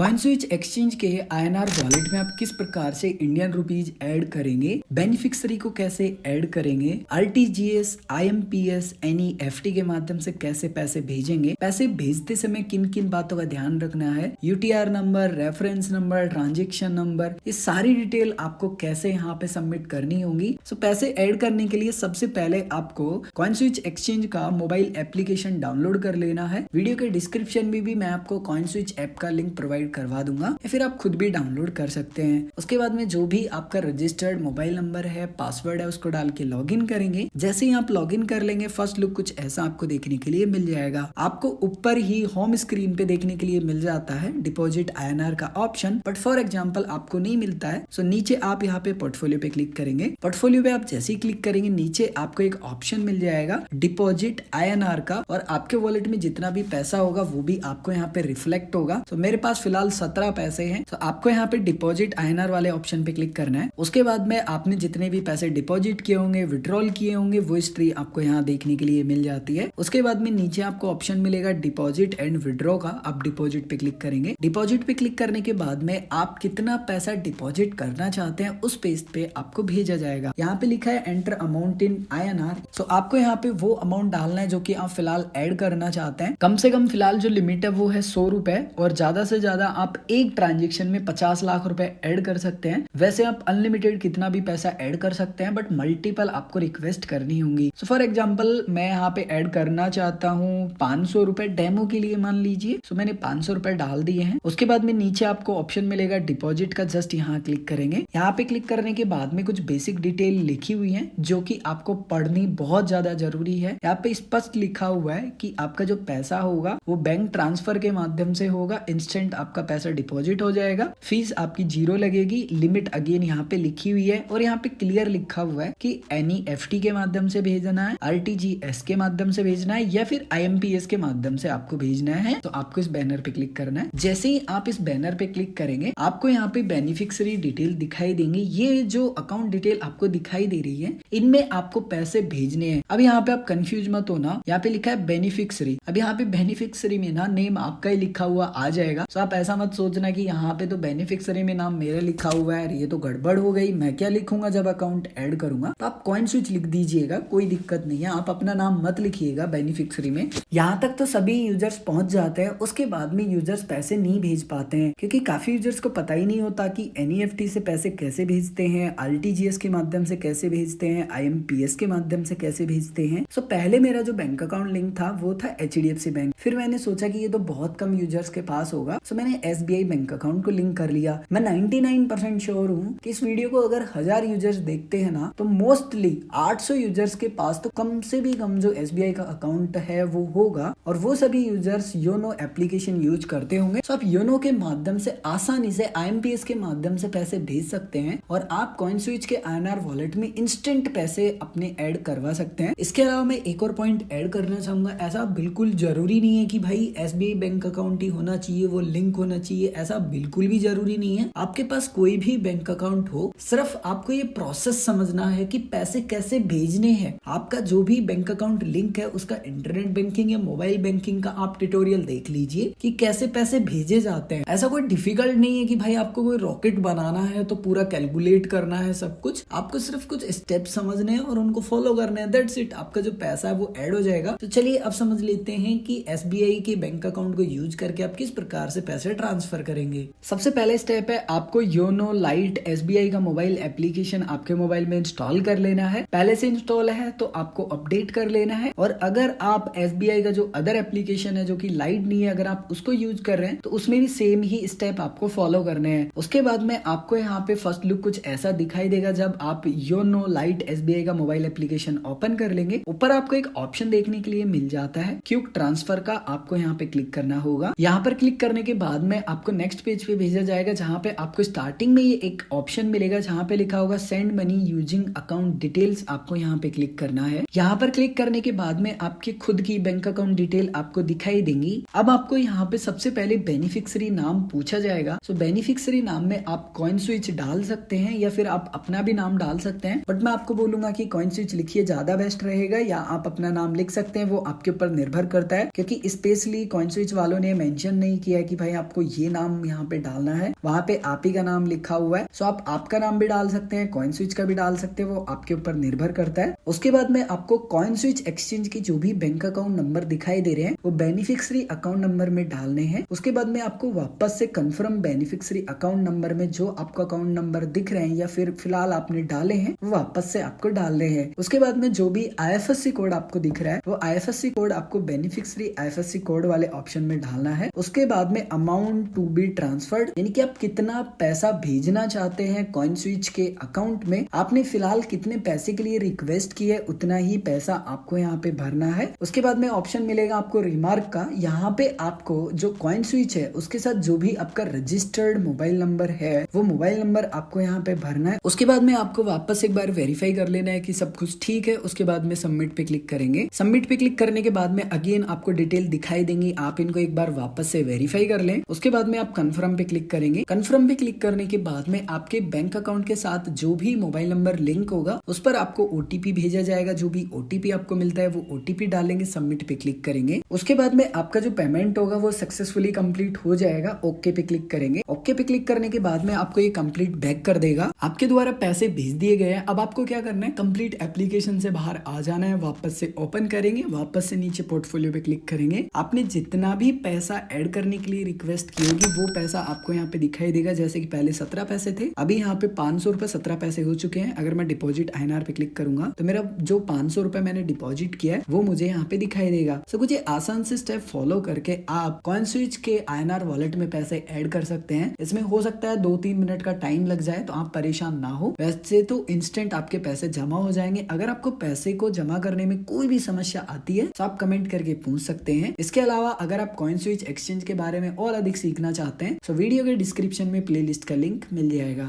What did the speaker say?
Coin switch exchange के INR wallet में आप किस प्रकार से इंडियन रुपीज ऐड करेंगे, बेनिफिशियरी को कैसे ऐड करेंगे, RTGS, IMPS, NEFT के माध्यम से कैसे पैसे भेजेंगे, पैसे भेजते समय किन किन बातों का ध्यान रखना है, UTR number, reference number, transaction number, ये सारी डिटेल आपको कैसे यहाँ पे सबमिट करनी होगी। सो पैसे ऐड करने के लिए सबसे पहले आपको कॉइन स्विच एक्सचेंज का मोबाइल एप्लीकेशन डाउनलोड कर लेना है। वीडियो के डिस्क्रिप्शन में भी मैं आपको कॉइन स्विच ऐप का लिंक प्रोवाइड करवा दूंगा या फिर आप खुद भी डाउनलोड कर सकते हैं। उसके बाद में जो भी आपका रजिस्टर्ड मोबाइल नंबर है, पासवर्ड है, उसको डाल के लॉगिन करेंगे। जैसे ही आप लॉगिन कर लेंगे फर्स्ट लुक कुछ ऐसा आपको देखने के लिए मिल जाएगा। आपको ऊपर ही होम स्क्रीन पे देखने के लिए मिल जाता है डिपॉजिट INR का ऑप्शन, बट फॉर एग्जांपल आपको नहीं मिलता है। सो नीचे आप यहाँ पे पोर्टफोलियो पे क्लिक करेंगे। पोर्टफोलियो पे आप जैसे ही क्लिक करेंगे नीचे आपको एक ऑप्शन मिल जाएगा डिपॉजिट INR का, और आपके वॉलेट में जितना भी पैसा होगा वो भी आपको यहाँ पे रिफ्लेक्ट होगा। तो मेरे पास फिलहाल 17 पैसे हैं। तो आपको यहाँ पे डिपॉजिट INR वाले ऑप्शन पे क्लिक करना है। उसके बाद में आपने जितने भी पैसे डिपॉजिट किए होंगे, विड्रॉल किए होंगे, वो हिस्ट्री आपको यहाँ देखने के लिए मिल जाती है। उसके बाद में नीचे आपको ऑप्शन मिलेगा डिपॉजिट एंड विड्रॉ का। आप डिपॉजिट पे क्लिक करेंगे। डिपॉजिट पे क्लिक करने के बाद में आप कितना पैसा डिपॉजिट करना चाहते हैं उस पेज पे आपको भेजा जाएगा। यहाँ पे लिखा है एंटर अमाउंट इन INR। तो आपको यहाँ पे वो अमाउंट डालना है जो कि आप फिलहाल ऐड करना चाहते हैं। कम से कम फिलहाल जो लिमिट है वो है 100 रुपए, और ज्यादा से ज्यादा आप एक ट्रांजेक्शन में 50 लाख रुपए ऐड कर सकते हैं। वैसे आप अनलिमिटेड कितना भी पैसा ऐड कर सकते हैं, बट मल्टीपल आपको रिक्वेस्ट करनी होंगी। सो फॉर एग्जांपल मैं यहाँ पे ऐड करना चाहता हूँ 500 रुपए डेमो के लिए, मान लीजिए। सो मैंने 500 रुपए डाल दिए हैं। उसके बाद में नीचे आपको ऑप्शन मिलेगा डिपॉजिट का, जस्ट यहाँ क्लिक करेंगे। यहाँ पे क्लिक करने के बाद में कुछ बेसिक डिटेल लिखी हुई है जो कि आपको पढ़नी बहुत ज्यादा जरूरी है। यहाँ पे स्पष्ट लिखा हुआ है कि आपका जो पैसा होगा वो बैंक ट्रांसफर के माध्यम से होगा। इंस्टेंट आपका पैसा डिपॉजिट हो जाएगा। फीस आपकी 0 लगेगी। लिमिट अगेन यहाँ पे लिखी हुई है, और यहाँ पे क्लियर लिखा हुआ है कि NEFT के माध्यम से भेजना है, RTGS के माध्यम से भेजना है, या फिर IMPS के माध्यम से आपको भेजना है। तो आपको इस बैनर पे क्लिक करना है। जैसे ही आप इस बैनर पे क्लिक करेंगे आपको यहाँ पे बेनिफिशियरी डिटेल दिखाई देंगे। ये जो अकाउंट डिटेल आपको दिखाई दे रही है इनमें आपको पैसे भेजने हैं। अब यहाँ पे आप कंफ्यूज मत होना। यहाँ पे लिखा है बेनिफिशियरी। अब यहाँ पे बेनिफिशियरी में ना नेम आपका ही लिखा हुआ आ जाएगा। तो आप ऐसा मत सोचना कि यहाँ पे तो बेनिफिशियरी में नाम मेरा लिखा हुआ है, ये तो गड़बड़ हो गई, मैं क्या लिखूंगा जब अकाउंट ऐड करूंगा। तो आप कॉइन स्विच लिख दीजिएगा, कोई दिक्कत नहीं है। आप अपना नाम मत लिखिएगा बेनिफिशियरी में। यहाँ तक तो सभी यूजर्स पहुंच जाते हैं। उसके बाद में यूजर्स पैसे नहीं भेज पाते हैं, क्योंकि काफी यूजर्स को पता ही नहीं होता कि NEFT से पैसे कैसे भेजते हैं, RTGS के माध्यम से कैसे भेजते हैं, IMPS के माध्यम से कैसे भेजते हैं। सो पहले मेरा जो बैंक अकाउंट लिंक था वो था HDFC बैंक। फिर मैंने सोचा कि ये तो बहुत कम यूजर्स के पास होगा, सो मैंने SBI बैंक अकाउंट को लिंक कर लिया। मैं 99% श्योर हूँ कि इस वीडियो को अगर 1000 यूजर्स देखते हैं ना, तो मोस्टली 800 यूजर्स के पास तो कम से भी कम जो SBI का अकाउंट है वो होगा, और वो सभी यूजर्स योनो एप्लीकेशन यूज करते होंगे। तो आप योनो के माध्यम से आसानी से IMPS के माध्यम से पैसे भेज सकते हैं, और आप कॉइन स्विच के INR वॉलेट में इंस्टेंट पैसे अपने ऐड करवा सकते हैं। इसके अलावा मैं एक और पॉइंट ऐड करना चाहूंगा। ऐसा बिल्कुल जरूरी नहीं है कि भाई SBI बैंक अकाउंट ही होना चाहिए, वो लिंक होना चाहिए, ऐसा बिल्कुल भी जरूरी नहीं है। आपके पास कोई भी बैंक अकाउंट हो, सिर्फ आपको ये प्रोसेस समझना है कि पैसे कैसे भेजने हैं। आपका जो भी बैंक अकाउंट लिंक है उसका इंटरनेट बैंकिंग या मोबाइल बैंकिंग का आप ट्यूटोरियल देख लीजिए कि कैसे पैसे भेजे जाते हैं। ऐसा कोई डिफिकल्ट नहीं है कि भाई आपको कोई रॉकेट बनाना है तो पूरा कैलकुलेट करना है सब कुछ। आपको सिर्फ कुछ स्टेप समझने हैं और उनको फॉलो करने हैं, दैट्स इट। आपका जो पैसा है वो ऐड हो जाएगा। तो चलिए अब समझ लेते हैं कि SBI के बैंक अकाउंट को यूज करके आप किस प्रकार से पैसे ट्रांसफर करेंगे। सबसे पहले स्टेप है आपको योनो लाइट SBI का मोबाइल एप्लीकेशन आपके मोबाइल में इंस्टॉल कर लेना है। पहले से इंस्टॉल है तो आपको अपडेट कर लेना है, और अगर आप SBI का जो अदर एप्लीकेशन है जो कि लाइट नहीं है, अगर आप उसको यूज कर रहे हैं तो उसमें भी सेम ही स्टेप आपको फॉलो करने हैं। उसके बाद में आपको यहाँ पे फर्स्ट लुक कुछ ऐसा दिखाई देगा जब आप योनो लाइट SBI का मोबाइल एप्लीकेशन ओपन कर लेंगे। ऊपर आपको एक ऑप्शन देखने के लिए मिल जाता है क्विक ट्रांसफर का। आपको यहाँ पे क्लिक करना होगा। यहाँ पर क्लिक करने के बाद में आपको नेक्स्ट पेज पे भेजा जाएगा, जहाँ पे आपको स्टार्टिंग में ये एक ऑप्शन मिलेगा जहाँ पे लिखा होगा send money using account details. आपको यहाँ पे क्लिक करना है। यहाँ पर क्लिक करने के बाद में आपके खुद की बैंक अकाउंट डिटेल आपको दिखाई देंगी। अब आपको यहाँ पे सबसे पहले बेनिफिशियरी नाम पूछा जाएगा। सो बेनिफिशियरी नाम में आप कॉइन स्विच डाल सकते हैं या फिर आप अपना भी नाम डाल सकते हैं, बट मैं आपको बोलूंगा कि कॉइन स्विच लिखिए, ज्यादा बेस्ट रहेगा, या आप अपना नाम लिख सकते हैं, वो आपके ऊपर निर्भर करता है। क्योंकि स्पेशली कॉइन स्विच वालों ने मेंशन नहीं किया है कि भाई आप आपको ये नाम यहाँ पे डालना है, वहाँ पे आप ही का नाम लिखा हुआ है। सो आप आपका नाम भी डाल सकते हैं, कॉइन स्विच का भी डाल सकते हैं, वो आपके ऊपर निर्भर करता है। उसके बाद में आपको कॉइन स्विच एक्सचेंज के जो भी बैंक अकाउंट नंबर दिखाई दे रहे हैं वो बेनिफिशियरी अकाउंट नंबर में डालने हैं। उसके बाद में आपको वापस से कंफर्म बेनिफिशियरी अकाउंट नंबर में जो आपका अकाउंट नंबर दिख रहे हैं या फिर फिलहाल आपने डाले हैं वो वापस से आपको डालने हैं। उसके बाद में जो भी IFSC कोड आपको दिख रहा है वो IFSC कोड आपको बेनिफिशियरी IFSC कोड वाले ऑप्शन में डालना है। उसके बाद में अमाउंट टू बी ट्रांसफर्ड, यानी कि आप कितना पैसा भेजना चाहते हैं कॉइन स्विच के अकाउंट में, आपने फिलहाल कितने पैसे के लिए रिक्वेस्ट की है उतना ही पैसा आपको यहाँ पे भरना है। उसके बाद में ऑप्शन मिलेगा आपको रिमार्क का, यहाँ पे आपको जो कॉइन स्विच है उसके साथ जो भी आपका रजिस्टर्ड मोबाइल नंबर है वो मोबाइल नंबर आपको यहाँ पे भरना है। उसके बाद में आपको वापस एक बार वेरीफाई कर लेना है कि सब कुछ ठीक है। उसके बाद में सबमिट पे क्लिक करेंगे। सबमिट पे क्लिक करने के बाद में अगेन आपको डिटेल दिखाई देंगी, आप इनको एक बार वापस से वेरीफाई कर लें। उसके बाद में आप कंफर्म पे क्लिक करेंगे। कंफर्म पे क्लिक करने के बाद में आपके बैंक अकाउंट के साथ जो भी मोबाइल नंबर लिंक होगा उस पर आपको OTP भेजा जाएगा। जो भी OTP आपको मिलता है वो OTP डालेंगे, सबमिट पे क्लिक करेंगे। उसके बाद में आपका जो पेमेंट होगा वो सक्सेसफुली कंप्लीट हो जाएगा। ओके पे क्लिक करेंगे। ओके पे क्लिक करने के बाद में आपको ये कंप्लीट बैक कर देगा, आपके द्वारा पैसे भेज दिए गए हैं। अब आपको क्या करना है, कंप्लीट एप्लीकेशन से बाहर आ जाना है, वापस से ओपन करेंगे, वापस से नीचे पोर्टफोलियो पे क्लिक करेंगे। आपने जितना भी पैसा ऐड करने के लिए रिक्वेस्ट की होगी वो पैसा आपको यहाँ पे दिखाई देगा। जैसे कि पहले 17 पैसे थे, अभी यहाँ पे 500 रुपए 17 पैसे हो चुके हैं। अगर मैं डिपॉजिट INR पे क्लिक करूंगा तो मेरा जो 500 रुपए मैंने डिपॉजिट किया है वो मुझे यहाँ पे दिखाई देगा। सो कुछ आसान से स्टेप फॉलो करके आप कॉइन स्विच के INR वॉलेट में पैसे ऐड कर सकते हैं। इसमें हो सकता है 2-3 मिनट का टाइम लग जाए, तो आप परेशान ना हो। वैसे तो इंस्टेंट आपके पैसे जमा हो जाएंगे। अगर आपको पैसे को जमा करने में कोई भी समस्या आती है तो आप कमेंट करके पूछ सकते हैं। इसके अलावा अगर आप कॉइन स्विच एक्सचेंज के बारे में और अधिक सीखना चाहते हैं तो वीडियो के डिस्क्रिप्शन में प्लेलिस्ट का लिंक मिल जाएगा।